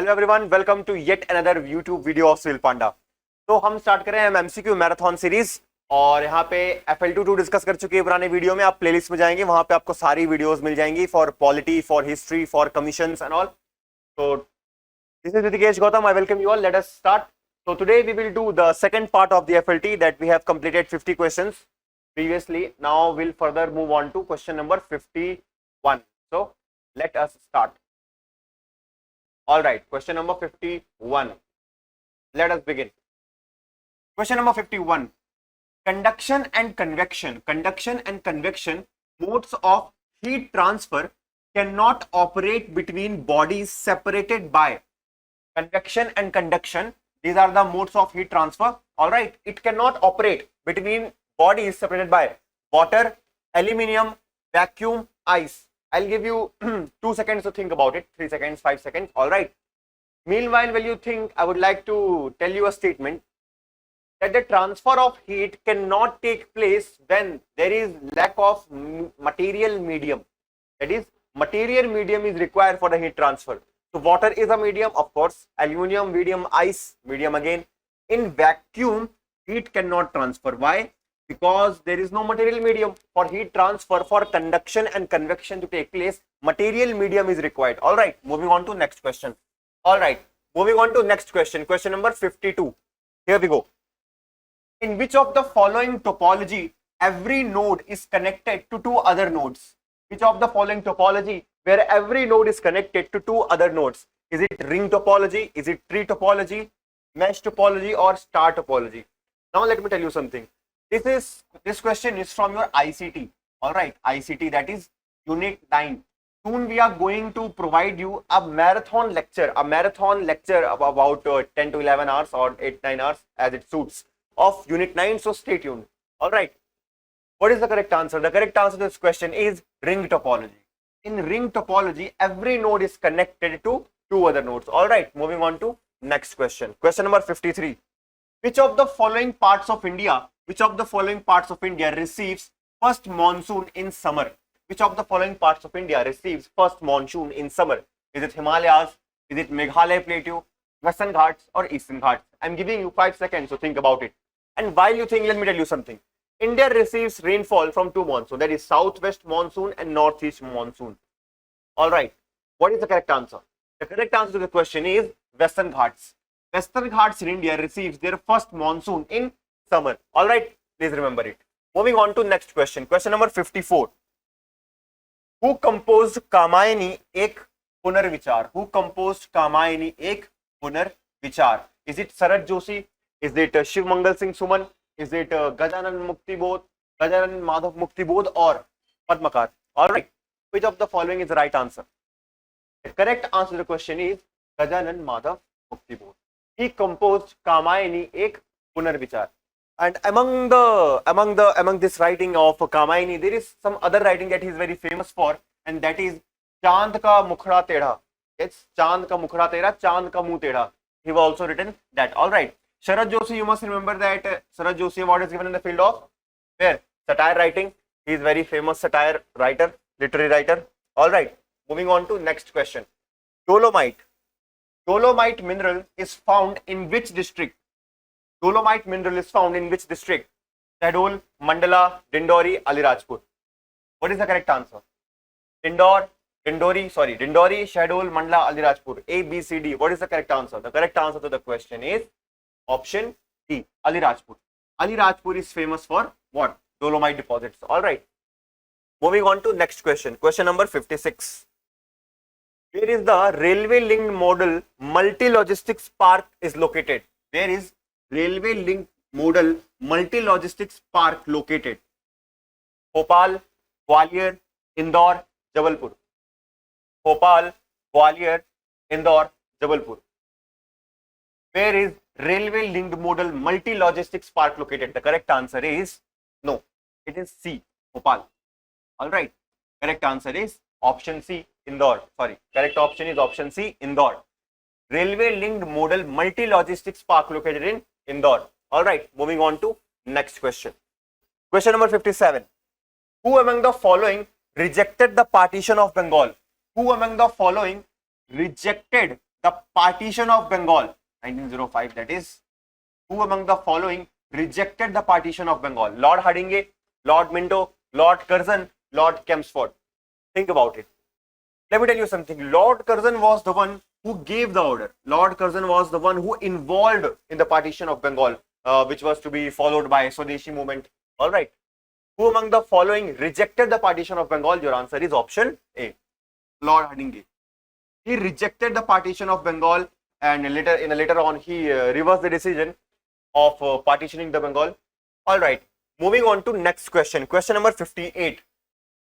Hello everyone, welcome to yet another YouTube video of civil panda. तो हम start कर रहे हैं एमसीक्यू मैराथन सीरीज और यहाँ पे FLT2 डिस्कस कर चुके हैं पुराने वीडियो में। आप प्लेलिस्ट में जाएंगे, वहां पे आपको सारी वीडियोस मिल जाएंगी for polity, for history, for commissions and all. तो this is Hrishikesh Gautam, I welcome you all. Let us start. So today we will do the second part of the FLT that we have completed 50 questions previously. Now we'll further move on to question number 51. So let us start. All right, question number 51. Let us begin. Question number 51. Conduction and convection. Conduction and convection modes of heat transfer cannot operate between bodies separated by. Convection and conduction, these are the modes of heat transfer. All right, it cannot operate between bodies separated by water, aluminium, vacuum, ice. I'll give you 2 seconds to think about it. 3 seconds, 5 seconds. All right. Meanwhile, while you think, I would like to tell you a statement that the transfer of heat cannot take place when there is lack of material medium. That is, material medium is required for the heat transfer. So water is a medium, of course, aluminium, medium, ice, medium again. In vacuum, heat cannot transfer. Why? Because there is no material medium. For heat transfer, for conduction and convection to take place, material medium is required. All right, moving on to next question. All right, moving on to next question. Question number 52. Here we go. In which of the following topology every node is connected to two other nodes? Which of the following topology where every node is connected to two other nodes? Is it ring topology? Is it tree topology, mesh topology, or star topology? Now let me tell you something. This question is from your ICT. All right, ICT, that is unit 9. Soon we are going to provide you a marathon lecture of about 10 to 11 hours or 8-9 hours as it suits of unit 9. So stay tuned. All right. What is the correct answer? The correct answer to this question is ring topology. In ring topology, every node is connected to two other nodes. All right, moving on to next question. Question number 53. Which of the following parts of India receives first monsoon in summer? Which of the following parts of India receives first monsoon in summer? Is it Himalayas? Is it Meghalaya Plateau, Western Ghats, or Eastern Ghats? I'm giving you 5 seconds to think about it. And while you think, let me tell you something. India receives rainfall from two monsoons, that is southwest monsoon and northeast monsoon. All right, what is the correct answer? The correct answer to the question is Western Ghats. Western Ghats in India receives their first monsoon in summer. All right, please remember it. Moving on to next question. Question number 54. Who composed Kamayani Ek Punarvichar? Who composed Kamayani Ek Punarvichar? Is it Sarat Joshi? Is it Shiv Mangal Singh Suman? Is it Gajanan Muktibodh, Gajanan Madhav Muktibodh, or Padmakar? All right. Which of the following is the right answer? The correct answer to the question is Gajanan Madhav Muktibodh. He composed Kamayani Ek Punarvichar. And among this writing of Kamayani, there is some other writing that he is very famous for, and that is Chand Ka Mukhda Tedha. It's Chand Ka Mukhda Tedha, Chand Ka Muh Tedha. He was also written that. All right. Sharat Joshi, you must remember that Sharat Joshi award is given in the field of where? Satire writing. He is very famous satire writer, literary writer. All right, moving on to next question. Dolomite. Dolomite mineral is found in which district? Dolomite mineral is found in which district? Shahdol, Mandala, Dindori, Alirajpur. What is the correct answer? Dindori, Shahdol, Mandala, Alirajpur. A, B, C, D. What is the correct answer? The correct answer to the question is option D, Alirajpur. Alirajpur is famous for what? Dolomite deposits. All right. Moving on to next question. Question number 56. Where is the railway linked model multi-logistics park is located? Where is railway linked model multi-logistics park located? Bhopal, Gwalior, Indore, Jabalpur. Bhopal, Gwalior, Indore, Jabalpur. Where is railway linked model multi-logistics park located? The correct answer is no. It is C, Bhopal. All right. Correct answer is option C, Indore. Sorry. Correct option is option C, Indore. Railway linked model multi-logistics park located in Indore. All right. Moving on to next question. Question number 57. Who among the following rejected the partition of Bengal? Who among the following rejected the partition of Bengal, 1905, that is, who among the following rejected the partition of Bengal? Lord Hardinge, Lord Minto, Lord Curzon, Lord Chelmsford. Think about it. Let me tell you something. Lord Curzon was the one who gave the order. Lord Curzon was the one who involved in the partition of Bengal, which was to be followed by Swadeshi movement. All right. Who among the following rejected the partition of Bengal? Your answer is option A, Lord Hardinge. He rejected the partition of Bengal, and later on he reversed the decision of partitioning the Bengal. All right. Moving on to next question. Question number 58.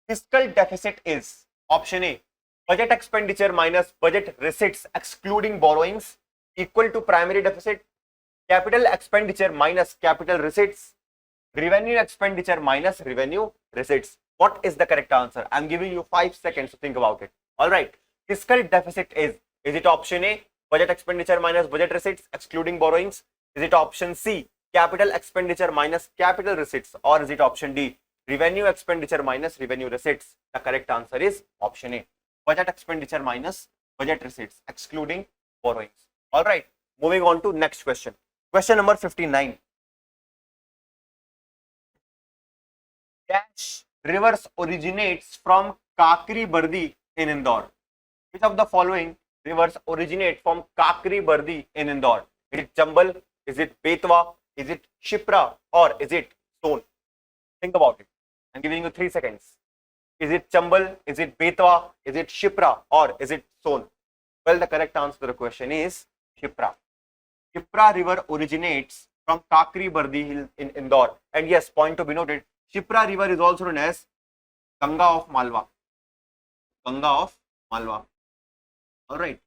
Fiscal deficit is option A, budget expenditure minus budget receipts excluding borrowings equal to primary deficit, capital expenditure minus capital receipts, revenue expenditure minus revenue receipts. What is the correct answer? I'm giving you 5 seconds to think about it. All right. Fiscal deficit is it option A, budget expenditure minus budget receipts excluding borrowings? Is it option C, capital expenditure minus capital receipts? Or is it option D, revenue expenditure minus revenue receipts? The correct answer is option A, budget expenditure minus budget receipts excluding borrowings. All right. Moving on to next question. Question number 59. Dash rivers originates from Kakri Bardi in Indore. Which of the following rivers originate from Kakri Bardi in Indore? Is it Chambal? Is it Betwa? Is it Shipra? Or is it Son? Think about it. I'm giving you 3 seconds. Is it Chambal? Is it Betwa? Is it Shipra? Or is it Son? Well, the correct answer to the question is Shipra. Shipra river originates from Kakri Bardi Hill in Indore. And yes, point to be noted, Shipra river is also known as Ganga of Malwa. Ganga of Malwa. All right.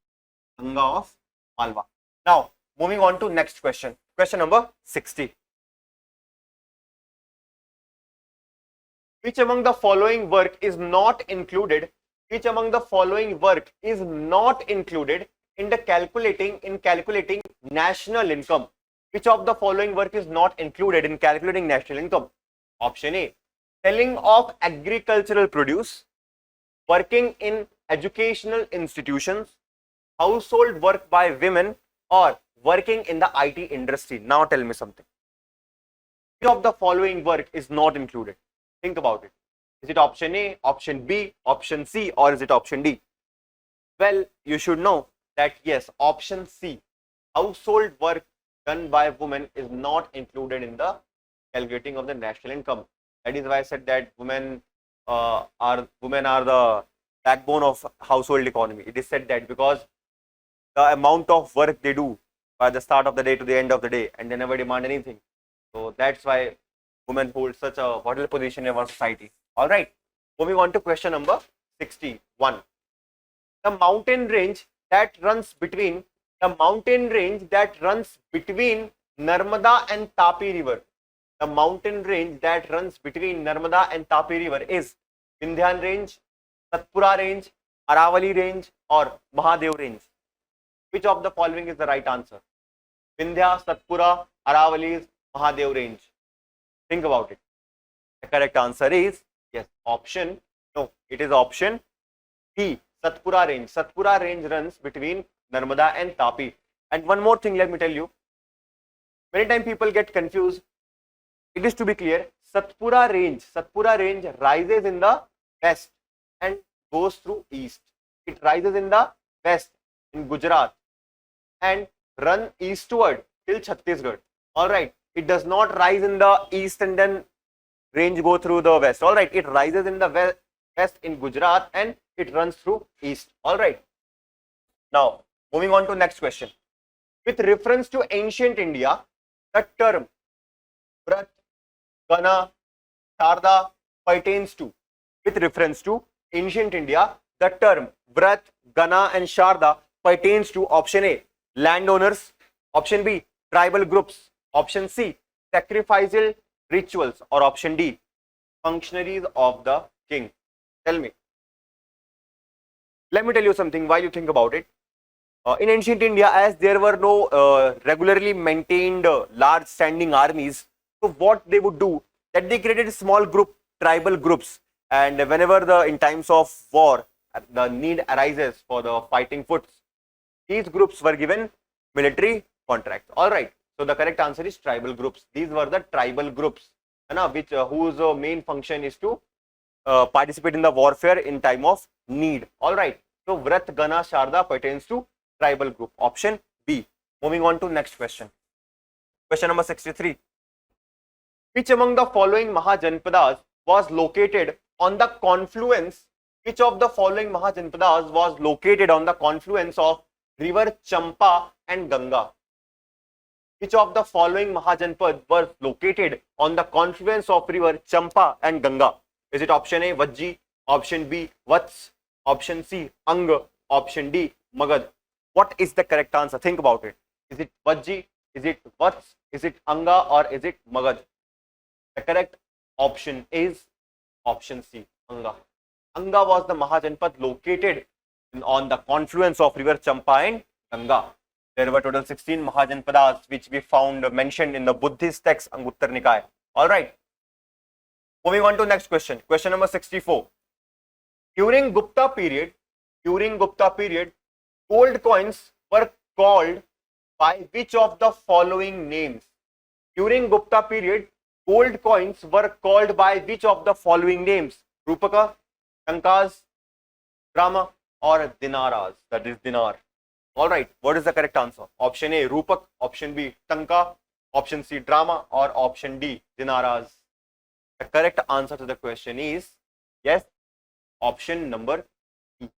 Ganga of Malwa. Now, moving on to next question. Question number 60. Which among the following work is not included? Which among the following work is not included in the calculating national income? Which of the following work is not included in calculating national income? Option A, selling of agricultural produce, working in educational institutions, household work by women, or working in the IT industry. Now tell me something. Which of the following work is not included? Think about it. Is it option A, option B, option C, or is it option D? Well, you should know that yes, option C, household work done by women, is not included in the calculating of the national income. That is why I said that women are the backbone of household economy. It is said that because the amount of work they do by the start of the day to the end of the day, and they never demand anything. So that's why women hold such a vital position in our society. All right. Moving on to question number 61. The mountain range that runs between Narmada and Tapi river. The mountain range that runs between Narmada and Tapi river is Vindhyan range, Satpura range, Aravali range, or Mahadev range. Which of the following is the right answer? Vindhya, Satpura, Aravali, Mahadev range. Think about it. The correct answer is yes, it is option B, Satpura range. Satpura range runs between Narmada and Tapi. And one more thing, let me tell you. Many times people get confused. It is to be clear, Satpura range rises in the west and goes through east. It rises in the west in Gujarat and run eastward till Chhattisgarh. All right. It does not rise in the east and then range go through the west. All right. It rises in the west in Gujarat and it runs through east. All right. Now, moving on to next question. With reference to ancient India, the term Vrat, Gana, Sharda pertains to. With reference to ancient India, the term Vrat, Gana and Sharda pertains to option A, landowners, option B, tribal groups, option C, sacrificial rituals, or option D, functionaries of the king. Tell me. Let me tell you something while you think about it. In ancient India, as there were no regularly maintained large standing armies, so what they would do, that they created small tribal groups, and whenever in times of war, the need arises for the fighting foots, These groups were given military contracts. All right. So the correct answer is tribal groups. These were the tribal groups, which whose main function is to participate in the warfare in time of need. All right. So Vrat, Gana, Sharda pertains to tribal group. Option B. Moving on to next question. Question number 63. Which among the following Mahajanpadas was located on the confluence? Which of the following Mahajanpadas was located on the confluence of river Champa and Ganga? Which of the following Mahajanpad was located on the confluence of river Champa and Ganga? Is it option A, Vajji, option B, Vats, option C, Ang, option D, Magad? What is the correct answer? Think about it. Is it Vajji? Is it Vats? Is it Anga? Or is it Magad? The correct option is option C, Anga. Anga was the Mahajanpad located on the confluence of river Champa and Ganga. There were total 16 Mahajanpadas which we found mentioned in the Buddhist text Anguttara Nikaya. All right. Moving on to next question. Question number 64. During Gupta period, gold coins were called by which of the following names? During Gupta period, gold coins were called by which of the following names? Rupaka, Tankas, Grama, or Dinaras? That is dinar. All right. What is the correct answer? Option A, Rupak. Option B, Tanka. Option C, Drama. Or option D, Dinaras? The correct answer to the question is yes, option number D.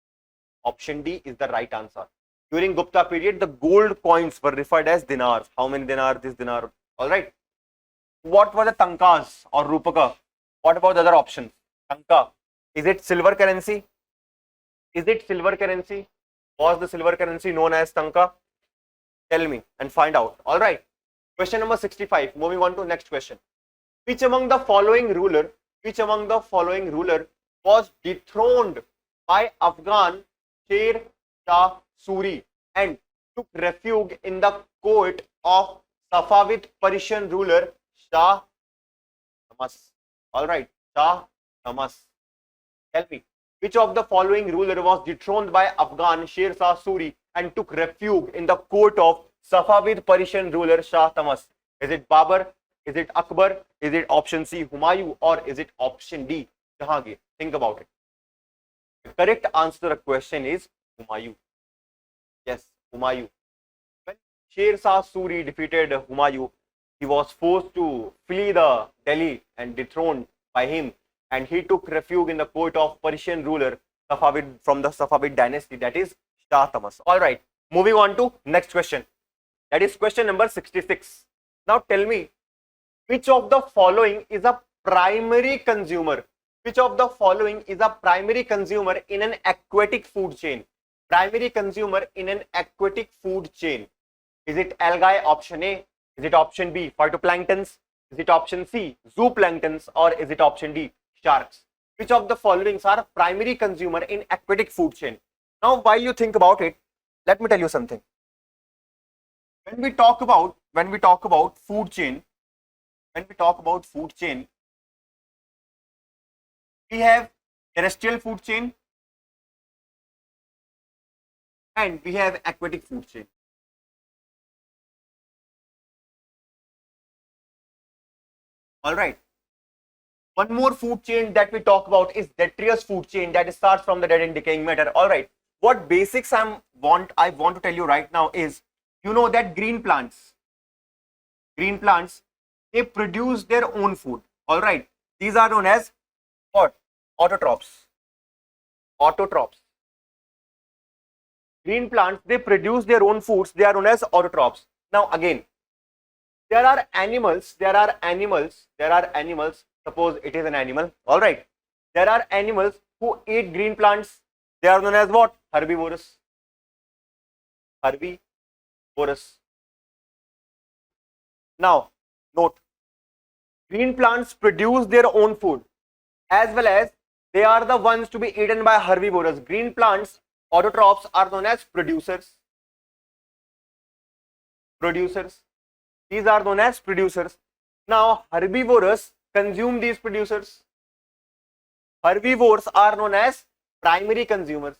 Option D is the right answer. During Gupta period, the gold coins were referred as dinars. How many dinar? This dinar. All right. What were the tankas or rupaka? What about the other options? Tanka. Is it silver currency? Is it silver currency? Was the silver currency known as tanka? Tell me and find out. All right. Question number 65. Moving on to next question. Which among the following ruler was dethroned by Afghan Sher Shah Suri and took refuge in the court of Safavid Persian ruler Shah Tamas? All right, Shah Tamas. Help me. Which of the following ruler was dethroned by Afghan Sher Shah Suri and took refuge in the court of Safavid Persian ruler Shah Tamas? Is it Babur? Is it Akbar? Is it option C, Humayun? Or is it option D, Jahangir? Think about it. The correct answer to the question is Humayun. Yes, Humayun. When Sher Shah Suri defeated Humayun, he was forced to flee the Delhi and dethroned by him, and he took refuge in the court of Persian ruler Safavid from the Safavid dynasty, that is Shah Tamas. All right, moving on to next question. That is question number 66. Now tell me, which of the following is a primary consumer? Which of the following is a primary consumer in an aquatic food chain? Primary consumer in an aquatic food chain. Is it algae, option A? Is it option B, phytoplanktons? Is it option C, zooplanktons? Or is it option D, sharks? Which of the following are primary consumer in aquatic food chain? Now, while you think about it, let me tell you something. When we talk about food chain, we have terrestrial food chain and we have aquatic food chain. All right. One more food chain that we talk about is detritus food chain, that starts from the dead and decaying matter. All right. What basics I want to tell you right now is, you know that green plants, they produce their own food. All right. These are known as what? Autotrophs. Green plants, they produce their own foods. They are known as autotrophs. Now again, there are animals. Suppose it is an animal. All right. There are animals who eat green plants. They are known as what? Herbivorous. Now, note, green plants produce their own food, as well as they are the ones to be eaten by herbivores. Green plants, autotrophs, are known as producers. These are known as producers. Now, herbivores consume these producers. Herbivores are known as primary consumers.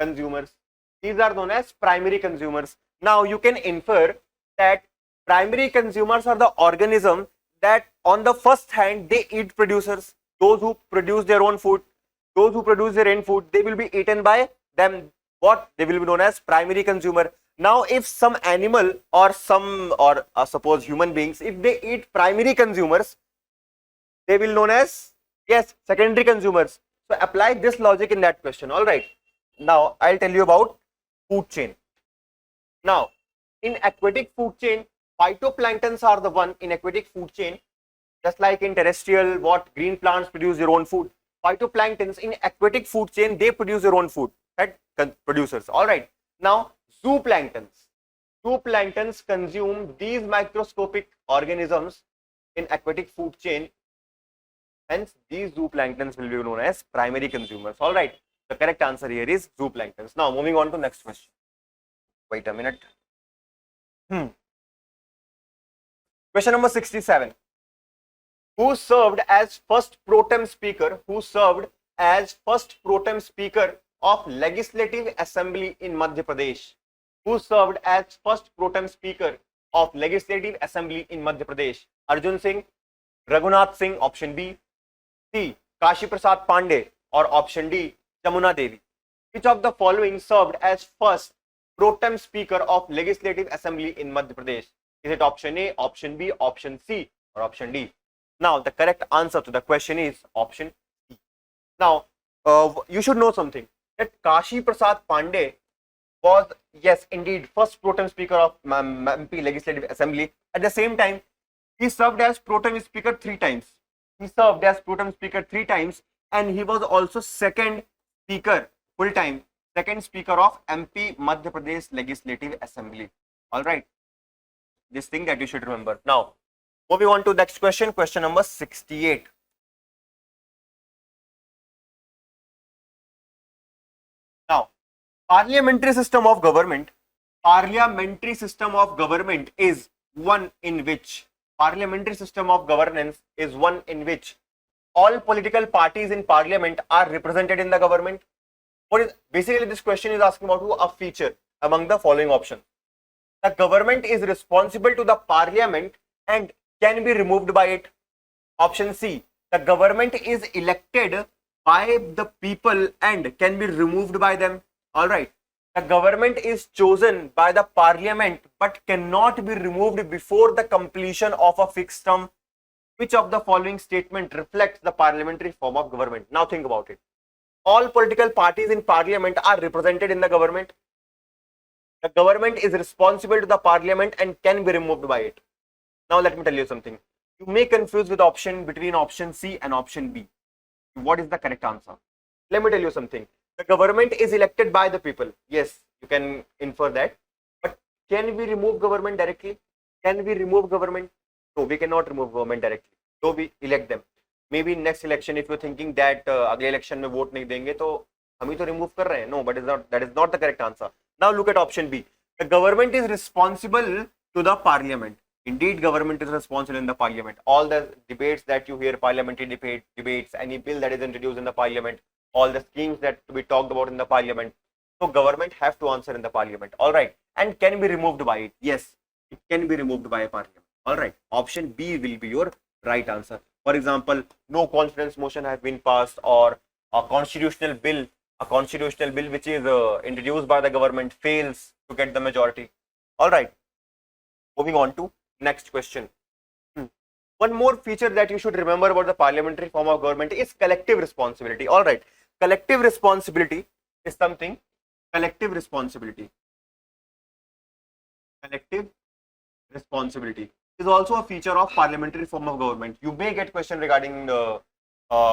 consumers. These are known as primary consumers. Now you can infer that primary consumers are the organism that on the first hand they eat producers, those who produce their own food, those who produce their own food, they will be eaten by them. What? They will be known as primary consumer. Now if some animal or suppose human beings, if they eat primary consumers, they will known as, yes, secondary consumers. So apply this logic in that question. All right. Now I'll tell you about food chain. Now in aquatic food chain, phytoplanktons are the one in aquatic food chain. Just like in terrestrial, what green plants produce their own food. Phytoplanktons in aquatic food chain, they produce their own food. Right? Producers. All right. Now zooplanktons. Zooplanktons consume these microscopic organisms in aquatic food chain. Hence, these zooplanktons will be known as primary consumers. All right. The correct answer here is zooplanktons. Now, moving on to next question. Wait a minute. Question number 67. Who served as first pro tem speaker? Who served as first pro tem speaker of Legislative Assembly in Madhya Pradesh? Who served as first pro tem speaker of Legislative Assembly in Madhya Pradesh? Arjun Singh, Raghunath Singh, option B. C. Kashi Prasad Pandey, or option D. Jamuna Devi. Which of the following served as first pro tem speaker of Legislative Assembly in Madhya Pradesh? Is it option A, option B, option C, or option D? Now the correct answer to the question is option C. Now you should know something, that Kashi Prasad Pandey was, yes, indeed, first pro tem speaker of MP Legislative Assembly. At the same time, he served as pro tem speaker 3 times. He served as pro tem speaker 3 times, and he was also second speaker, full time, second speaker of MP Madhya Pradesh Legislative Assembly. All right. This thing that you should remember. Now, moving on to next question, question number 68. Now, parliamentary system of government is one in which parliamentary system of governance is one in which all political parties in parliament are represented in the government. What is basically this question is asking about a feature among the following options. The government is responsible to the parliament and can be removed by it. Option C. The government is elected by the people and can be removed by them. All right. The government is chosen by the parliament but cannot be removed before the completion of a fixed term. Which of the following statement reflects the parliamentary form of government? Now think about it. All political parties in parliament are represented in the government. The government is responsible to the parliament and can be removed by it. Now let me tell you something. You may confuse with between option C and option B. What is the correct answer? Let me tell you something. The government is elected by the people. Yes, you can infer that. But can we remove government directly? Can we remove government? No, we cannot remove government directly. So we elect them. Maybe next election, if you're thinking that अगले election में vote नहीं देंगे तो हम ही तो remove कर रहे हैं. No, but that is not the correct answer. Now look at option B. The government is responsible to the parliament. Indeed, government is responsible in the parliament. All the debates that you hear, parliamentary debates, any bill that is introduced in the parliament, all the schemes that to be talked about in the parliament. So government have to answer in the parliament. All right. And can be removed by it. Yes, it can be removed by a parliament. All right. Option B will be your right answer. For example, no confidence motion has been passed, or a constitutional bill which is introduced by the government fails to get the majority. All right. Moving on to next question. One more feature that you should remember about the parliamentary form of government is collective responsibility. All right. Collective responsibility is something. Collective responsibility is also a feature of parliamentary form of government. You may get question regarding the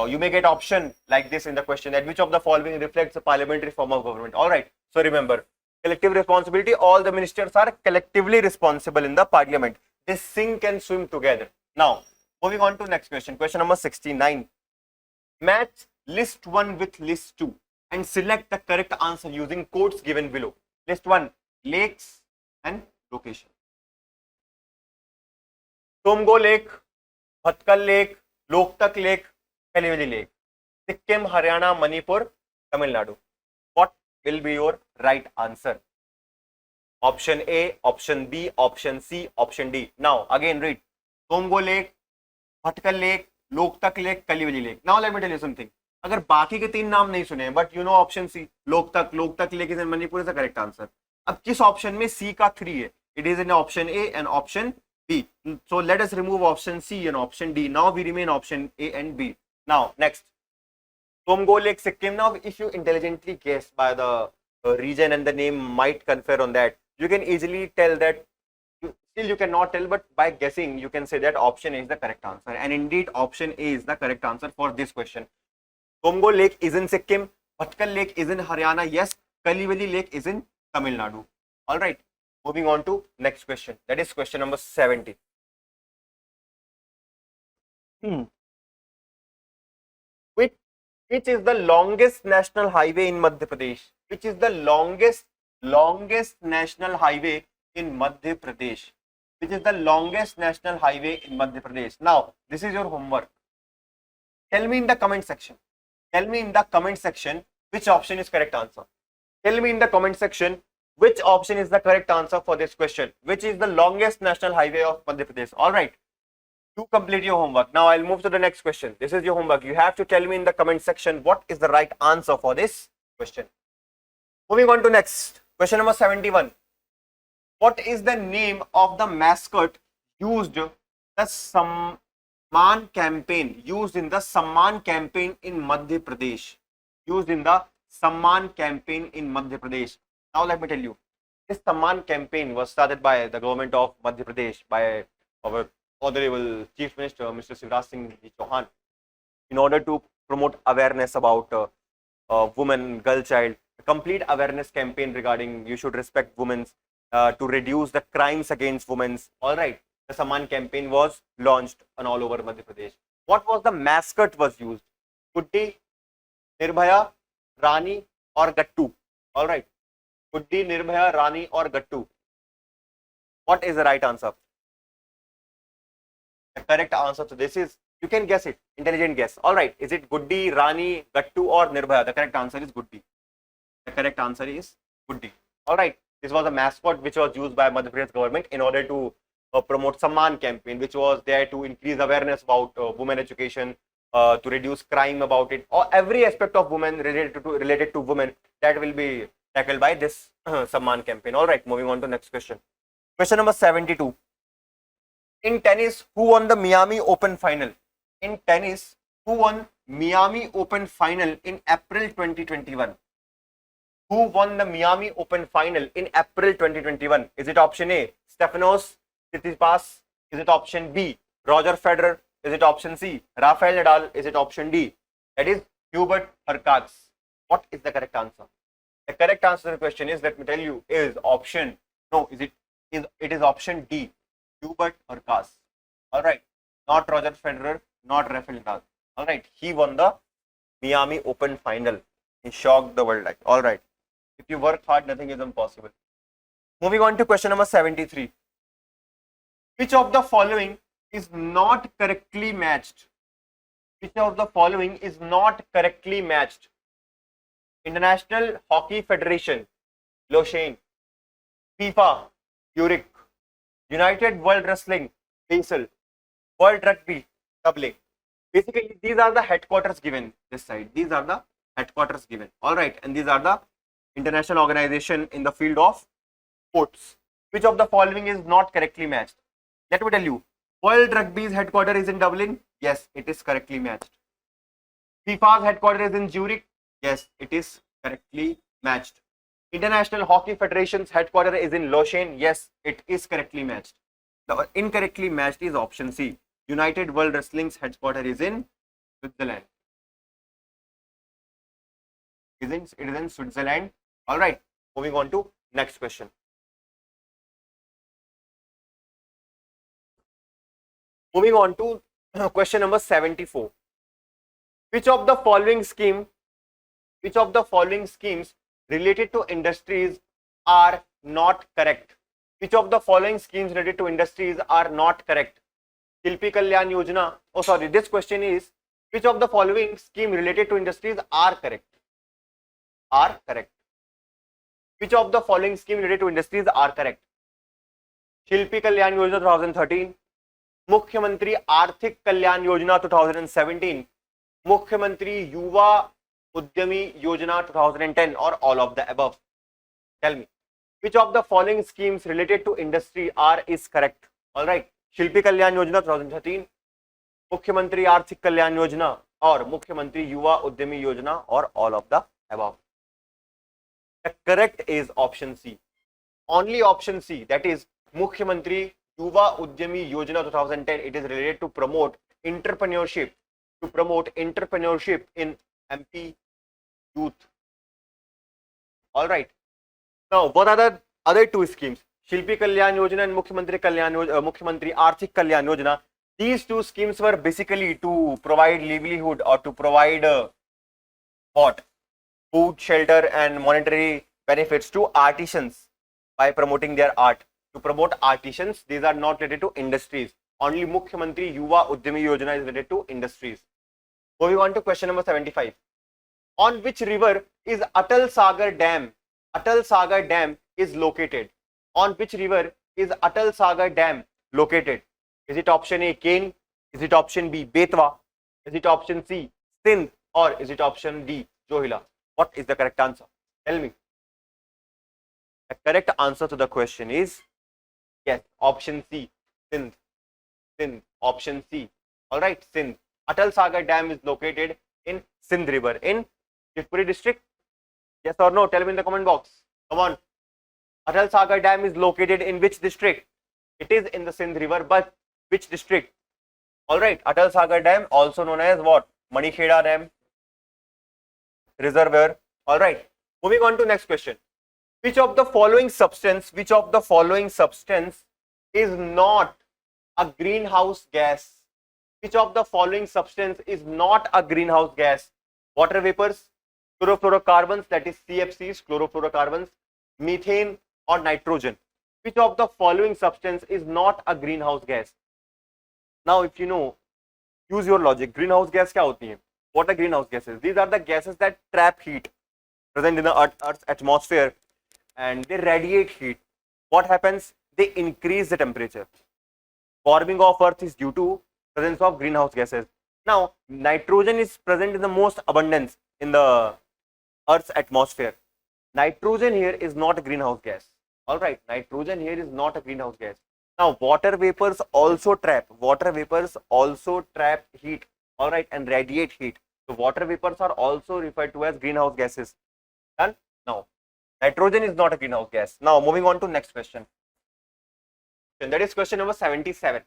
you may get option like this in the question, that which of the following reflects the parliamentary form of government. All right. So remember, collective responsibility, all the ministers are collectively responsible in the parliament. They sink and swim together. Now, moving on to next question, question number 69. Match list 1 with list 2 and select the correct answer using codes given below. List 1, lakes and location. Tomgo Lake, Bhatkal Lake, Loktak Lake, Kalivali Lake. Sikkim, Haryana, Manipur, Tamil Nadu. What will be your right answer. Option A, option B, option C, option D. Now again read. Tomgo Lake, Bhatkal Lake, Loktak Lake, Kalivali Lake. Now let me tell you something. अगर बाकी के 3 नाम नहीं सुने, but you know option C, Loktak lake is in Manipur is the correct answer. अब किस option में C का 3 है? It is in option A and option B. So let us remove option C and option D. Now we remain option A and B. Now next, Tomgo Lake, Sikkim. Now if you intelligently guess by the region and the name might confer on that, you can easily tell that. Still you cannot tell, but by guessing you can say that option A is the correct answer. And indeed option A is the correct answer for this question. Tomgo Lake is in Sikkim, Bhatkal Lake is in Haryana, yes, Kalivali Lake is in Tamil Nadu. All right, moving on to next question. That is question number 70. Which is the longest national highway in Madhya Pradesh? Which is the longest national highway in Madhya Pradesh? Which is the longest national highway in Madhya Pradesh? Now, this is your homework. Tell me in the comment section. Tell me in the comment section which option is correct answer. Tell me in the comment section which option is the correct answer for this question. Which is the longest national highway of Madhya Pradesh? All right. To complete your homework. Now I'll move to the next question. This is your homework. You have to tell me in the comment section what is the right answer for this question. Moving on to next. Question number 71. What is the name of the mascot used the Samman campaign? Used in the Samman campaign in Madhya Pradesh. Used in the Samman campaign in Madhya Pradesh. Now let me tell you. This Samman campaign was started by the government of Madhya Pradesh by our Honorable Chief Minister Mr. Shivraj Singh Chauhan in order to promote awareness about women, girl child, a complete awareness campaign regarding you should respect women to reduce the crimes against women. All right, the Samman campaign was launched on all over Madhya Pradesh. What was the mascot was used? Guddi, Nirbhaya, Rani or Gattu? All right, Guddi, Nirbhaya, Rani or Gattu? What is the right answer? The correct answer to this is, you can guess it, intelligent guess. All right, is it Guddi, Rani, Gattu or Nirbhaya? The correct answer is Guddi. The correct answer is Guddi. All right, this was a mascot which was used by Madhya Pradesh government in order to promote Samman campaign, which was there to increase awareness about women education, to reduce crime about it, or every aspect of women related to women that will be tackled by this Samman campaign. All right, moving on to next question. Question number 72. In tennis, who won the Miami Open final? In tennis, who won Miami Open final in April 2021? Who won the Miami Open final in April 2021? Is it option A, Stefanos Tsitsipas? Is it option B, Roger Federer? Is it option C, Rafael Nadal? Is it option D, that is Hubert Hurkacz? What is the correct answer? The correct answer to the question is, let me tell you, is option, no, it is option D, Hubert Hurkacz. All right, not Roger Federer, not Rafael Nadal. All right, he won the Miami Open final. He shocked the world. Like, all right, if you work hard, nothing is impossible. Moving on to question number 73. Which of the following is not correctly matched? Which of the following is not correctly matched? International Hockey Federation, Lausanne. FIFA, Zurich. United World Wrestling, Basel. World Rugby, Dublin. Basically, these are the headquarters given this side. These are the headquarters given. All right, and these are the international organization in the field of sports. Which of the following is not correctly matched? Let me tell you. World Rugby's headquarters is in Dublin. Yes, it is correctly matched. FIFA's headquarters is in Zurich. Yes, it is correctly matched. International Hockey Federation's headquarters is in Lausanne. Yes, it is correctly matched. The incorrectly matched is option C. United World Wrestling's headquarters is in Switzerland. It is in Switzerland. All right, moving on to next question. Moving on to question number 74. Which of the following schemes related to industries are not correct? Which of the following schemes related to industries are not correct? Shilpi Kalyan Yojana. Oh, sorry. This question is, which of the following scheme related to industries are correct? Are correct. Which of the following scheme related to industries are correct? शिल्पी कल्याण योजना 2013, मुख्यमंत्री आर्थिक कल्याण योजना 2017, मुख्यमंत्री युवा उद्यमी योजना 2010, or all of the above? Tell me, which of the following schemes related to industry are is correct? All right, शिल्पी कल्याण योजना 2013, मुख्यमंत्री आर्थिक कल्याण योजना, और मुख्यमंत्री युवा उद्यमी योजना, or all of the above? The correct is option C. Only option C, that is मुख्यमंत्री युवा उद्यमी योजना 2010. It is related to promote entrepreneurship, in MP youth. All right. Now, what are the other two schemes? Shilpi Kalyan Yojana and Mukhyamantri Arthik Kalyan Yojana. These two schemes were basically to provide livelihood, or to provide what? Food, shelter and monetary benefits to artisans by promoting their art. To promote artisans, these are not related to industries. Only Mukhyamantri Yuva Udyami Yojana is related to industries. Moving on to question number 75. On which river is Atal Sagar Dam? Atal Sagar Dam is located. On which river is Atal Sagar Dam located? Is it option A, Ken? Is it option B, Betwa? Is it option C, Sindh? Or is it option D, Johila? What is the correct answer? Tell me. The correct answer to the question is yes, option C, Sindh. Sindh. Option C. All right, Sindh. Atal Sagar Dam is located in Sindh River in Shivpuri district. Yes or no? Tell me in the comment box. Come on. Atal Sagar Dam is located in which district? It is in the Sindh River, but which district? All right. Atal Sagar Dam, also known as what? Manikheda Dam Reservoir. All right. Moving on to next question. Which of the following substance is not a greenhouse gas? Which of the following substance is not a greenhouse gas? Water vapors, chlorofluorocarbons, that is CFCs, chlorofluorocarbons, methane or nitrogen. Which of the following substance is not a greenhouse gas? Now, if you know, use your logic. Greenhouse gas क्या होती है? What are greenhouse gases? These are the gases that trap heat present in the Earth's atmosphere, and they radiate heat. What happens? They increase the temperature. Warming of Earth is due to presence of greenhouse gases. Now, nitrogen is present in the most abundance in the Earth's atmosphere. Nitrogen here is not a greenhouse gas. All right, nitrogen here is not a greenhouse gas. Now, water vapors also trap heat. All right, and radiate heat. So, water vapors are also referred to as greenhouse gases. Done? Now, nitrogen is not a greenhouse gas. Now, moving on to next question. And that is question number 77.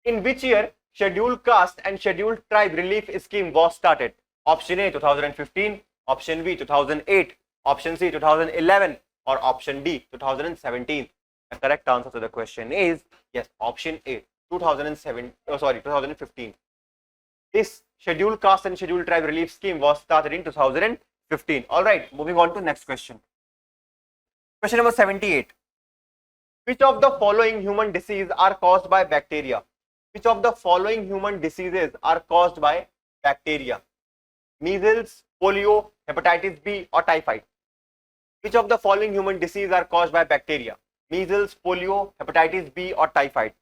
In which year scheduled caste and scheduled tribe relief scheme was started? Option A 2015, option B 2008, option C 2011, or option D 2017. The correct answer to the question is yes, option A 2015. This scheduled caste and scheduled tribe relief scheme was started in 2015. All right, moving on to next question. Question number 78. Which of the following human diseases are caused by bacteria? Which of the following human diseases are caused by bacteria? Measles, polio, hepatitis B, or typhoid? Which of the following human diseases are caused by bacteria? Measles, polio, hepatitis B, or typhoid?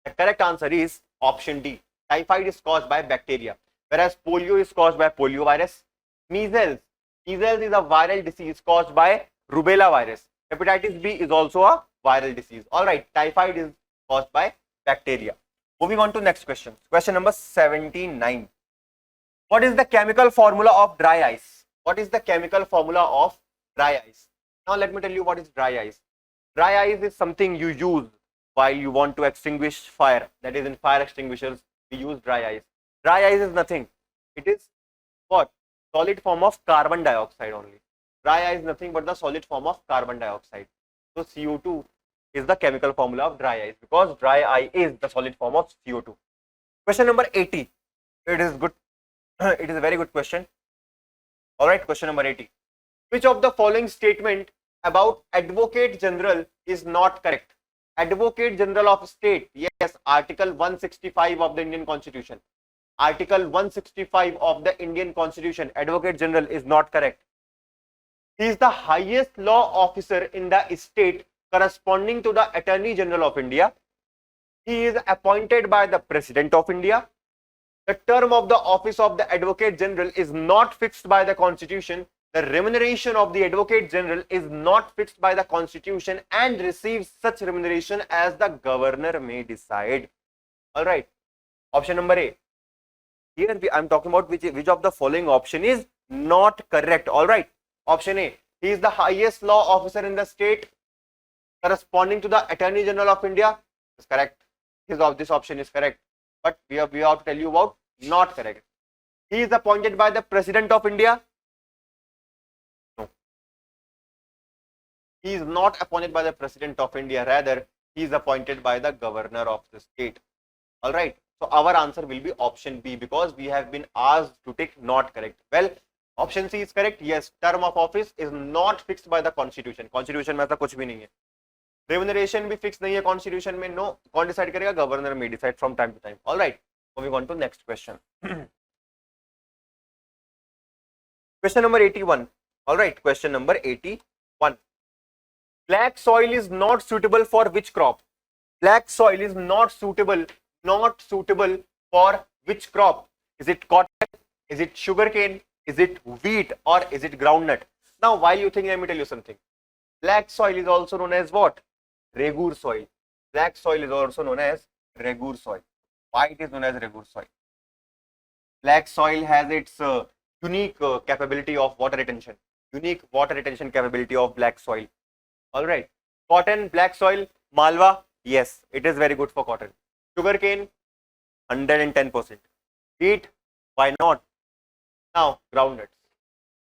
The correct answer is option D. Typhoid is caused by bacteria, whereas polio is caused by poliovirus. Measles is a viral disease caused by rubella virus. Hepatitis B is also a viral disease. All right, typhoid is caused by bacteria. Moving on to next question. Question number 79. What is the chemical formula of dry ice? What is the chemical formula of dry ice? Now let me tell you what is dry ice. Dry ice is something you use while you want to extinguish fire. That is, in fire extinguishers, we use dry ice. Dry ice is nothing. It is what? Solid form of carbon dioxide only. Dry ice is nothing but the solid form of carbon dioxide. So CO2 is the chemical formula of dry ice, because dry ice is the solid form of CO2. Question number 80. It is good. It is a very good question. All right, question number 80. Which of the following statement about Advocate General is not correct? Advocate General of State. Yes, Article 165 of the Indian Constitution. Article 165 of the Indian Constitution. Advocate General is not correct. He is the highest law officer in the state corresponding to the Attorney General of India. He is appointed by the President of India. The term of the office of the Advocate General is not fixed by the Constitution. The remuneration of the Advocate General is not fixed by the Constitution and receives such remuneration as the Governor may decide. All right. Option number A. Here I am talking about which of the following option is not correct. All right. Option A. He is the highest law officer in the state corresponding to the Attorney General of India. Is correct. This option is correct. But we have to tell you about not correct. He is appointed by the President of India. No. He is not appointed by the President of India. Rather, he is appointed by the Governor of the state. All right. So our answer will be option B because we have been asked to take not correct. Well, option C is correct. Yes, term of office is not fixed by the Constitution. Constitution में ऐसा कुछ भी नहीं है. Remuneration भी fixed नहीं है Constitution में. No, कौन decide करेगा? Governor may decide from time to time. All right. Moving on to next question. Question number 81. All right. Question number 81. Black soil is not suitable for which crop? Black soil is not suitable for which crop? Is it cotton? Is it sugarcane? Is it wheat? Or is it groundnut? Now, while you think, let me tell you something. Black soil is also known as what? Regur soil. Black soil is also known as Regur soil. Why it is known as Regur soil? Black soil has its unique capability of water retention. Unique water retention capability of black soil. All right. Cotton, black soil, Malwa. Yes, it is very good for cotton. Sugarcane, 110%. Wheat, why not? Now, groundnuts.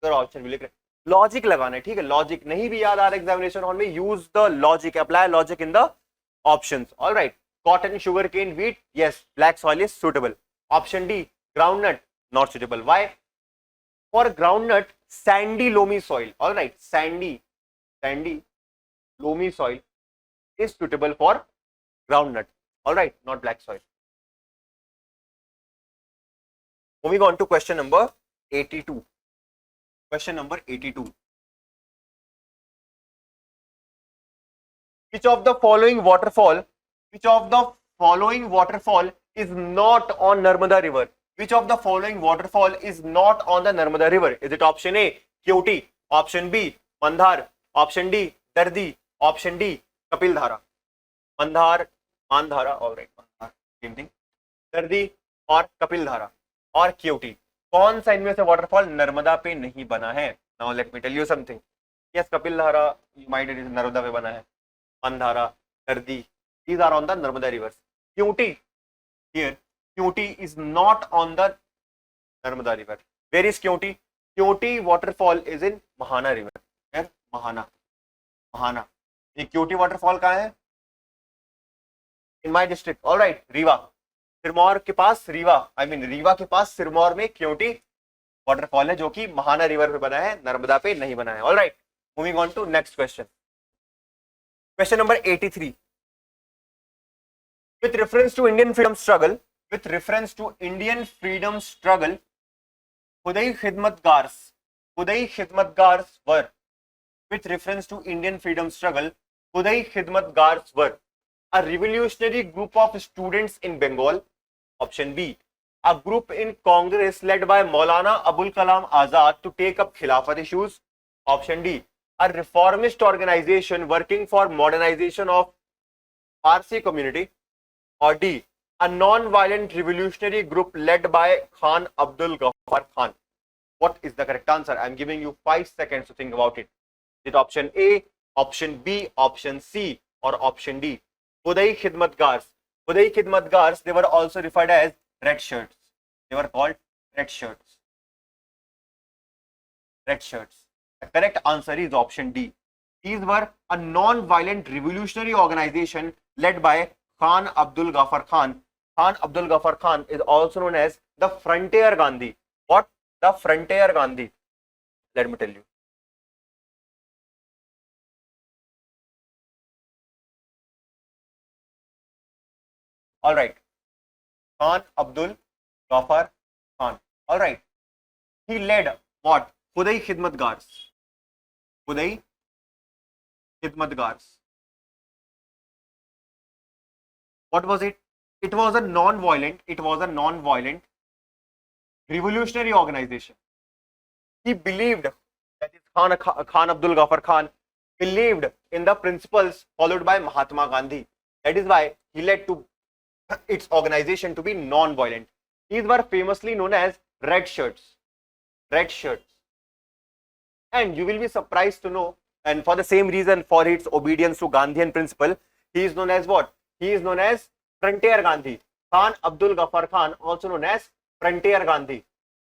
Your option will be correct. Logic लगाना है, ठीक है? Logic नहीं भी याद आ रहा examination hall में, use the logic, apply logic in the options. All right. Cotton, sugarcane, wheat, yes, black soil is suitable. Option D, groundnut, not suitable. Why? For groundnut, sandy loamy soil. All right, sandy loamy soil is suitable for groundnut. All right, not black soil. Moving on to question number 82. Question number 82. Which of the following waterfall is not on Narmada river? Which of the following waterfall is not on the Narmada river? Is it option A, Kyoti, option B, Mandhar, option D, Dardi, option D, Kapildhara? Mandhar, Mandhara, all right, Mandhar, same thing. Dardi और Kapildhara और Kyoti. कौन सा इनमें से waterfall Narmada पे नहीं बना है? Now let me tell you something. Yes, Kapildhara, you might it is Narmada पे बना है. Mandhara, Dardi, these are on the Narmada rivers. Kyoti, here, Kyoti is not on the Narmada river. Where is Kyoti? Kyoti waterfall is in Mahana river. Where? Mahana. ये Kyoti waterfall कहाँ है? In my district. All right, Rewa. Sirmaur के पास रीवा के पास सिरमौर में क्योटी waterfall है जो कि महाना river पे बना है, नर्मदा पे नहीं बना है. Alright, moving on to next question. Question number 83. With reference to Indian freedom struggle, खुदाई Khidmatgars were. With reference to Indian freedom struggle, खुदाई Khidmatgars were a revolutionary group of students in Bengal. Option B, a group in Congress led by Maulana Abul Kalam Azad to take up Khilafat issues. Option D, a reformist organization working for modernization of Parsi community. Or D, a non-violent revolutionary group led by Khan Abdul Ghaffar Khan. What is the correct answer? I am giving you 5 seconds to think about it. Is it option A, option B, option C, or option D? Khudai Khidmatgars. Khudai Khidmatgars, they were also referred as red shirts. They were called red shirts. Red shirts. The correct answer is option D. These were a non-violent revolutionary organization led by Khan Abdul Ghaffar Khan. Khan Abdul Ghaffar Khan is also known as the Frontier Gandhi. What? The Frontier Gandhi. Let me tell you. All right. Khan Abdul Ghaffar Khan. All right. He led what? Khudai Khidmatgars. Uday Khidmatgars. What was it? It was a non-violent revolutionary organization. He believed, that is Khan Abdul Ghaffar Khan, believed in the principles followed by Mahatma Gandhi. That is why he led to its organization to be non-violent. These were famously known as red shirts. Red shirts. And you will be surprised to know, and for the same reason, for its obedience to Gandhian principle, he is known as what? He is known as Frontier Gandhi. Khan Abdul Ghaffar Khan, also known as Frontier Gandhi.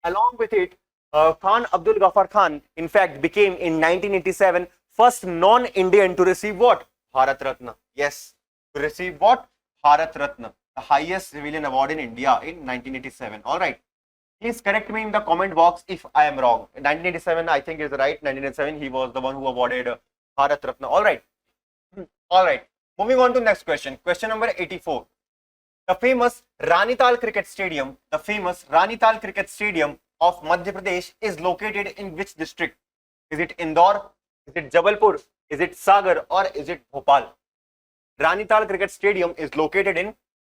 Along with it, Khan Abdul Ghaffar Khan, in fact, became in 1987 first non-Indian to receive what? Bharat Ratna. Yes, to receive what? Bharat Ratna, the highest civilian award in India in 1987. All right. Please correct me in the comment box if I am wrong. 1987, I think is right. 1987, he was the one who awarded Bharat Ratna. All right. All right. Moving on to next question. Question number 84. The famous Ranital Cricket Stadium, of Madhya Pradesh is located in which district? Is it Indore? Is it Jabalpur? Is it Sagar? Or is it Bhopal? Ranital Cricket Stadium is located in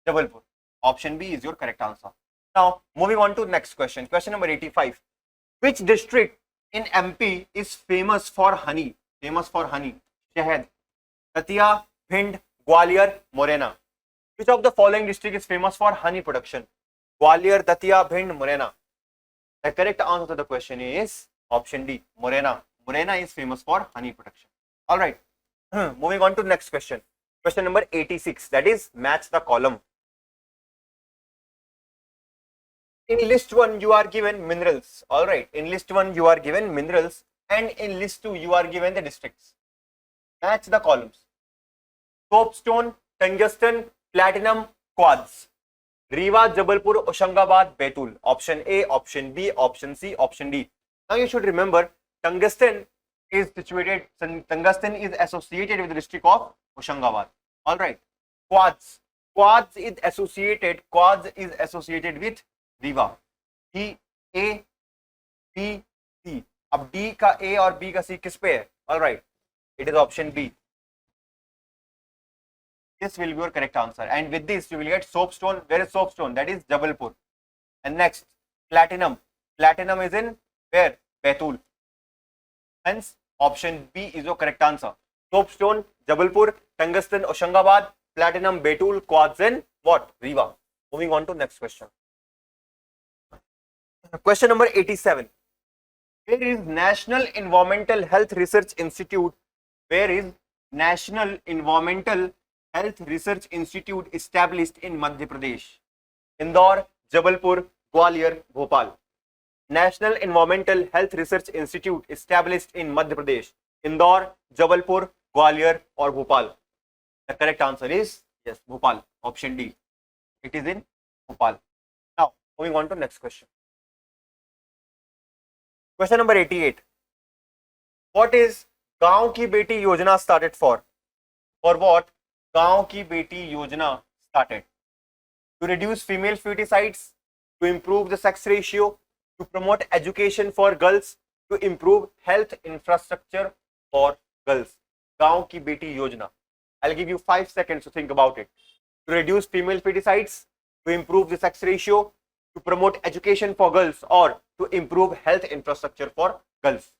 Jabalpur. Option B is your correct answer. Now, moving on to next question. Question number 85. Which district in MP is famous for honey? Shahad. Datia, Bhind, Gwalior, Morena. Which of the following district is famous for honey production? Gwalior, Datia, Bhind, Morena. The correct answer to the question is option D, Morena. Morena is famous for honey production. All right. Moving on to next question. Question number 86. That is match the column. In list 1, you are given minerals. All right. In list 1, you are given minerals, and in list 2, you are given the districts. Match the columns. Soapstone, tungsten, platinum, quartz. Rewa, Jabalpur, Hoshangabad, Betul. Option A, option B, option C, option D. Now you should remember, tungsten is associated with the district of Hoshangabad. All right. Quartz is associated with Rewa. D, A, B, C. अब D का A और B का C किस पे है? All right. It is option B. This will be your correct answer. And with this, you will get soapstone. Where is soapstone? That is Jabalpur. And next, platinum. Platinum is in where? Betul. Hence, option B is your correct answer. Soapstone, Jabalpur, tungsten, Hoshangabad, platinum, Betul, quartz, and what? Rewa. Moving on to next question. Question number 87. Where is National Environmental Health Research Institute? Where is National Environmental Health Research Institute established in Madhya Pradesh? Indore, Jabalpur, Gwalior, Bhopal. National Environmental Health Research Institute established in Madhya Pradesh. Indore, Jabalpur, Gwalior, or Bhopal? The correct answer is yes, Bhopal. Option D. It is in Bhopal. Now, moving on to next question. Question number 88. What is Gaon Ki Beti Yojana started for? For what Gaon Ki Beti Yojana started? To reduce female feticides, to improve the sex ratio, to promote education for girls, to improve health infrastructure for girls. Gaon Ki Beti Yojana. I'll give you 5 seconds to think about it. To reduce female feticides, to improve the sex ratio, to promote education for girls, or to improve health infrastructure for girls.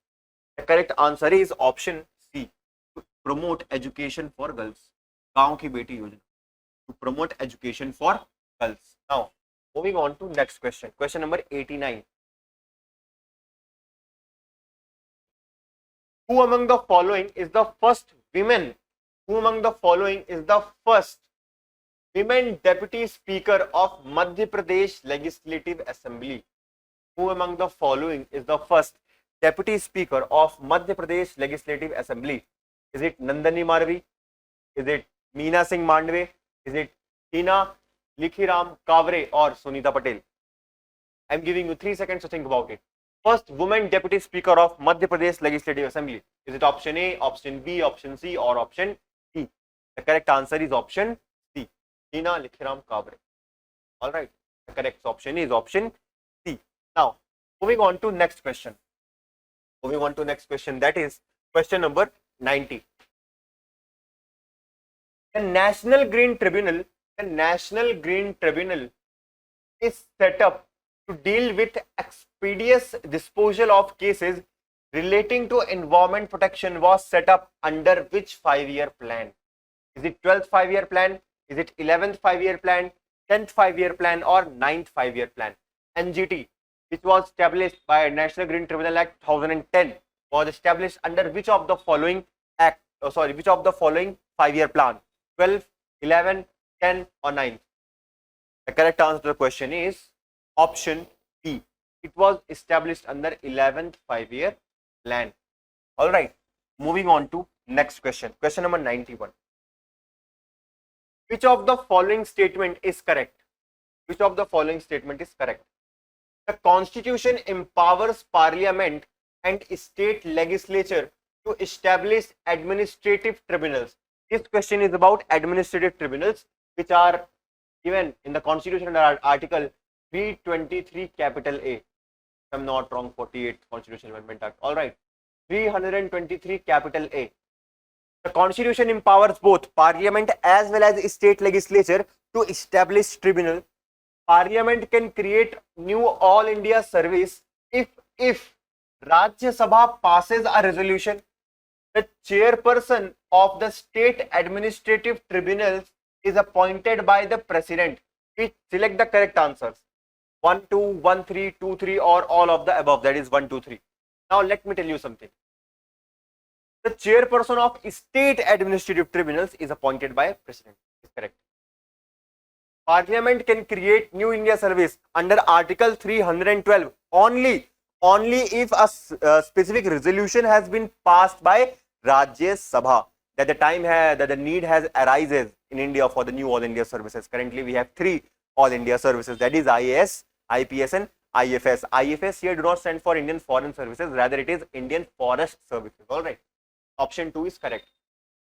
The correct answer is option C. To promote education for girls. Gaon Ki Beti Yojana. To promote education for girls. Now, moving on to next question. Question number 89. Who among the following is the first women? Who among the following is the first women deputy speaker of Madhya Pradesh Legislative Assembly? Who among the following is the first deputy speaker of Madhya Pradesh Legislative Assembly? Is it Nandani Marvi? Is it Meena Singh Mandve? Is it Tina Likhiram Kavre or Sunita Patel? I am giving you 3 seconds to think about it. First woman deputy speaker of Madhya Pradesh Legislative Assembly. Is it option A, option B, option C, or option D? The correct answer is option C. Tina Likhiram Kavre. All right. The correct option is option C. Now, moving on to next question. That is, Question number 90. The National Green Tribunal, the National Green Tribunal is set up to deal with expeditious disposal of cases relating to environment protection was set up under which 5-year plan? Is it 12th 5-year plan? Is it 11th 5-year plan? 10th 5-year plan or 9th 5-year plan? NGT, which was established by National Green Tribunal Act 2010, was established under which of the following act? Which of the following 5-year plan? 12, 11, 10 or 9? The correct answer to the question is option B. It was established under 11th 5-year plan. All right. Moving on to next question. Question number 91. Which of the following statement is correct? Which of the following statement is correct? The Constitution empowers Parliament and state legislature to establish administrative tribunals. This question is about administrative tribunals, which are given in the Constitution under Article 323 capital A. If I'm not wrong, 48th Constitutional Amendment Act. All right. 323 capital A. The Constitution empowers both Parliament as well as state legislature to establish tribunal. Parliament can create new All India service if Rajya Sabha passes a resolution. The chairperson of the state administrative tribunals is appointed by the president. Please select the correct answers. 1, 2, 1, 3, 2, 3 or all of the above. That is 1, 2, 3. Now let me tell you something. The chairperson of state administrative tribunals is appointed by president. Is correct. Parliament can create New India service under Article 312 only if a specific resolution has been passed by Rajya Sabha. That the time that the need has arises in India for the new All India services. Currently, we have 3 All India services. That is IAS, IPS, and IFS. IFS here do not stand for Indian Foreign Services. Rather, it is Indian Forest Services. All right. Option 2 is correct.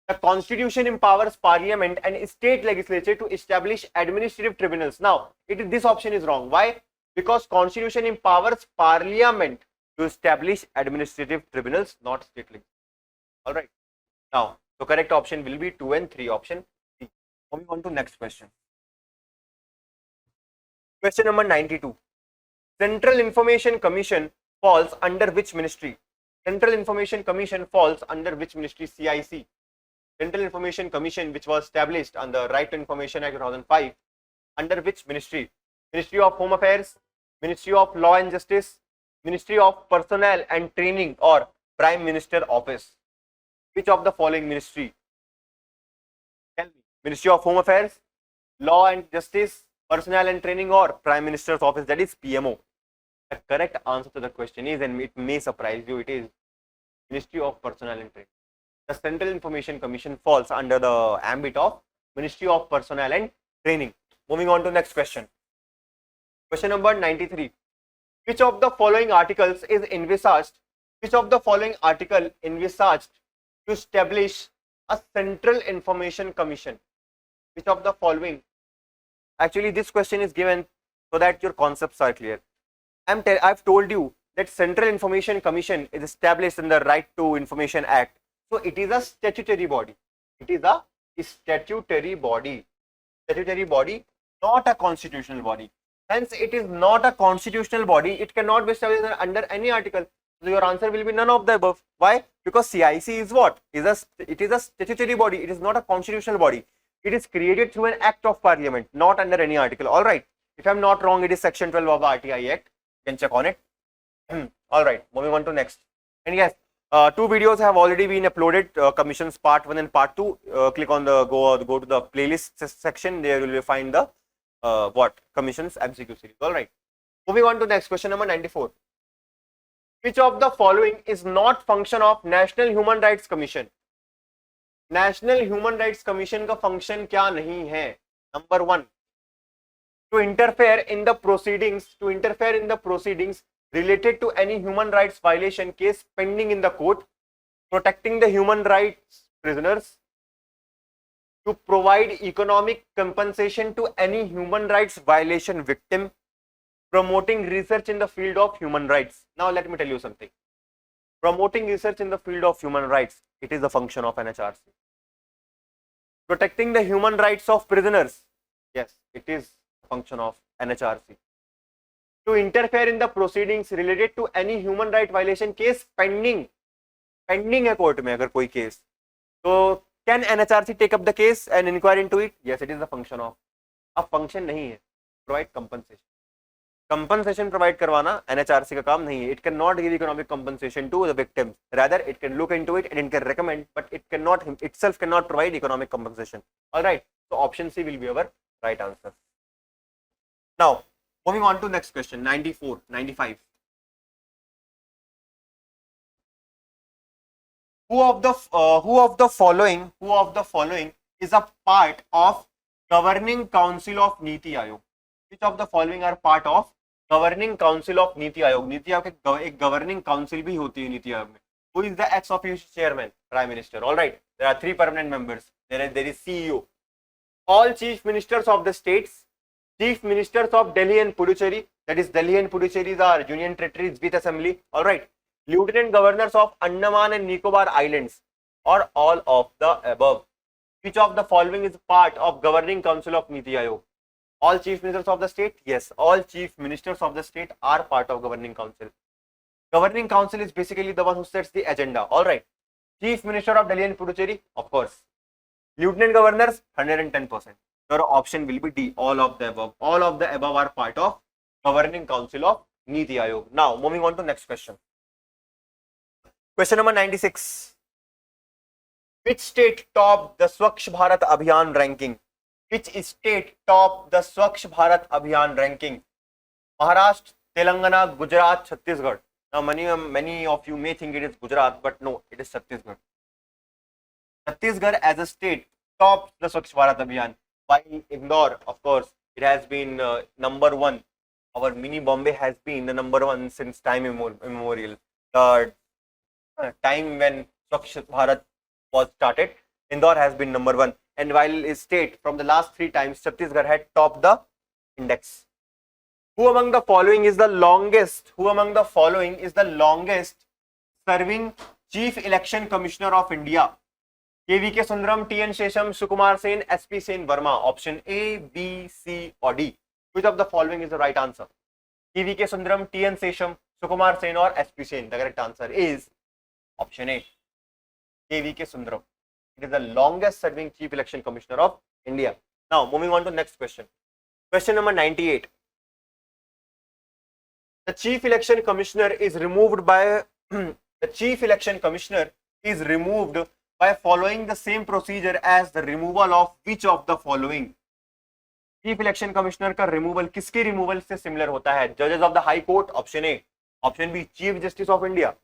The Constitution empowers Parliament and state legislature to establish administrative tribunals. Now, this option is wrong. Why? Because Constitution empowers Parliament to establish administrative tribunals, not state legislature. All right. Now, the correct option will be 2 and 3. Option C. Moving on to next question. Question number 92. Central Information Commission falls under which ministry? Central Information Commission falls under which ministry? CIC. Central Information Commission, which was established on the Right to Information Act 2005, under which ministry? Ministry of Home Affairs, Ministry of Law and Justice, Ministry of Personnel and Training, or Prime Minister Office. Which of the following ministry? Tell me. Ministry of Home Affairs, Law and Justice, Personnel and Training, or Prime Minister's Office, that is PMO. The correct answer to the question is, and it may surprise you, it is Ministry of Personnel and Training. The Central Information Commission falls under the ambit of Ministry of Personnel and Training. Moving on to next question. Question number 93. Which of the following articles is envisaged? Which of the following article envisaged to establish a Central Information Commission? Which of the following? Actually, this question is given so that your concepts are clear. I've told you that Central Information Commission is established in the Right to Information Act. So it is a statutory body. It is a statutory body. Statutory body, not a constitutional body. Hence, it is not a constitutional body. It cannot be established under any article. So your answer will be none of the above. Why? Because CIC is what? It is a statutory body. It is not a constitutional body. It is created through an act of parliament, not under any article. All right. If I'm not wrong, it is section 12 of the RTI Act. You can check on it. All right. Moving on to next. And yes, 2 videos have already been uploaded. Commissions part 1 and part 2. Click on the go to the playlist section. There you will find the commissions MCQ series. All right. Moving on to next question number 94. Which of the following is not function of National Human Rights Commission? National Human Rights Commission का function क्या नहीं है? Number 1, to interfere in the proceedings related to any human rights violation case pending in the court, protecting the human rights prisoners, to provide economic compensation to any human rights violation victim, promoting research in the field of human rights. Now let me tell you something. Promoting research in the field of human rights, it is a function of NHRC. Protecting the human rights of prisoners, yes, it is a function of NHRC. To interfere in the proceedings related to any human right violation case pending है court में अगर कोई case, तो can NHRC take up the case and inquire into it? Yes, it is a function of. अब function नहीं है, provide compensation. Compensation provide करवाना NHRC का काम नहीं है. It cannot give economic compensation to the victims. Rather, it can look into it and it can recommend, but it cannot itself cannot provide economic compensation. All right. So option C will be our right answer. Now, moving on to next question, 94, 95. Who of the following is a part of governing council of Niti Aayog? Which of the following are part of governing council of Niti Aayog? NITI Aayog एक governing council भी होती है नीति आयोग में. Who is the ex officio chairman? Prime Minister. All right. There are 3 permanent members. There is CEO. All chief ministers of the states, chief ministers of Delhi and Puducherry. That is, Delhi and Puducherry are union territories with assembly. All right. Lieutenant governors of Andaman and Nicobar Islands, or all of the above. Which of the following is part of governing council of Niti Aayog? All chief ministers of the state? Yes, all chief ministers of the state are part of governing council. Governing council is basically the one who sets the agenda. All right. Chief minister of Delhi and Puducherry, of course. Lieutenant governors, 110%. Your option will be D, all of the above. All of the above are part of governing council of Niti Aayog. Now, moving on to next question. Question number 96. Which state topped the Swachh Bharat Abhiyan ranking? Which state topped the Swachh Bharat Abhiyan ranking? Maharashtra, Telangana, Gujarat, Chhattisgarh. Now, many of you may think it is Gujarat, but no, it is Chhattisgarh. Chhattisgarh as a state topped the Swachh Bharat Abhiyan. While Indore, of course, it has been number 1. Our mini Bombay has been the number 1 since time immemorial. The time when Swachh Bharat was started, Indore has been number 1. And while a state from the last 3 times, Chhattisgarh had topped the index. Who among the following is the longest? Who among the following is the longest serving Chief Election Commissioner of India? KVK Sundaram, TN Shesham, Sukumar Sen, SP Sen Verma. Option A, B, C or D. Which of the following is the right answer? KVK Sundaram, TN Shesham, Sukumar Sen or SP Sen. The correct answer is option A, KVK Sundaram. It is the longest serving Chief Election Commissioner of India. Now, moving on to next question. Question number 98. The Chief Election Commissioner is removed by by following the same procedure as the removal of which of the following? Chief Election Commissioner का removal किसके removal से similar होता है? Judges of the High Court, option A. Option B, Chief Justice of India.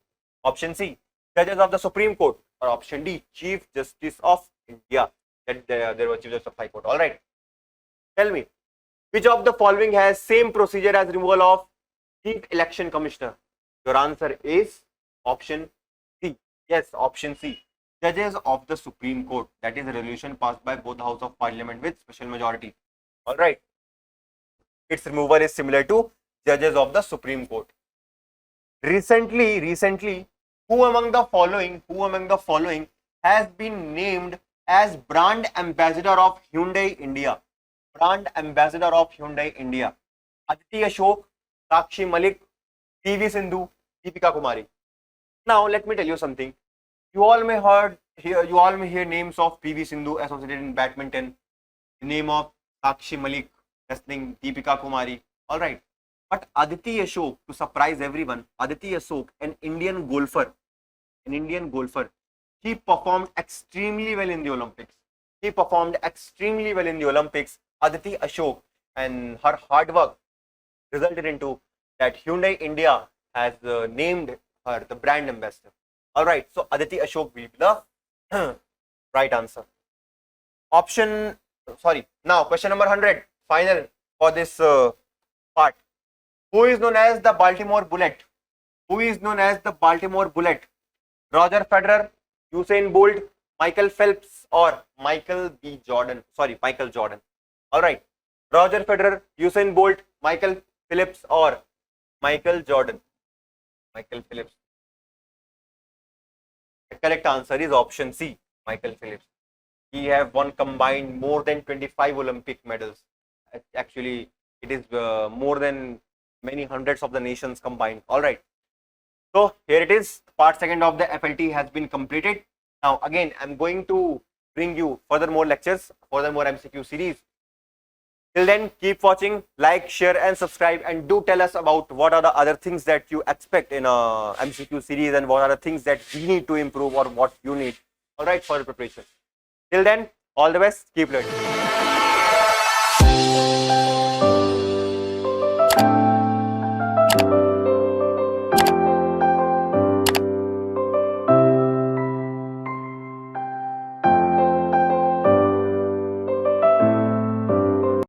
Option C, Judges of the Supreme Court. Or option D, Chief Justice of India. That there were Chief Justice of High Court. All right. Tell me, which of the following has same procedure as removal of Chief Election Commissioner? Your answer is option C. Yes, option C. Judges of the Supreme Court. That is a resolution passed by both the House of Parliament with special majority. All right. Its removal is similar to Judges of the Supreme Court. Recently, who among the following has been named as brand ambassador of Hyundai India? Brand ambassador of Hyundai India. Aditi Ashok, Sakshi Malik, PV Sindhu, Deepika Kumari. Now let me tell you something. You all may hear names of PV Sindhu associated in badminton, the name of Sakshi Malik, wrestling, Deepika Kumari. All right. But Aditi Ashok, to surprise everyone, Aditi Ashok, an Indian golfer, he performed extremely well in the Olympics. Aditi Ashok, and her hard work resulted into that Hyundai India has named her the brand ambassador. All right, so Aditi Ashok will be the right answer. Now question number 100, final for this part. Who is known as the Baltimore Bullet? Roger Federer, Usain Bolt, Michael Phelps or Michael Jordan. All right. Roger Federer, Usain Bolt, Michael Phillips or Michael Jordan. The correct answer is option C, Michael Phelps. He have won combined more than 25 Olympic medals. Actually, it is more than many hundreds of the nations combined. All right. So here it is. Part second of the FLT has been completed. Now again, I'm going to bring you further more lectures, further more MCQ series. Till then, keep watching, like, share and subscribe, and do tell us about what are the other things that you expect in a MCQ series and what are the things that we need to improve or what you need, all right, for preparation. Till then, all the best, keep learning.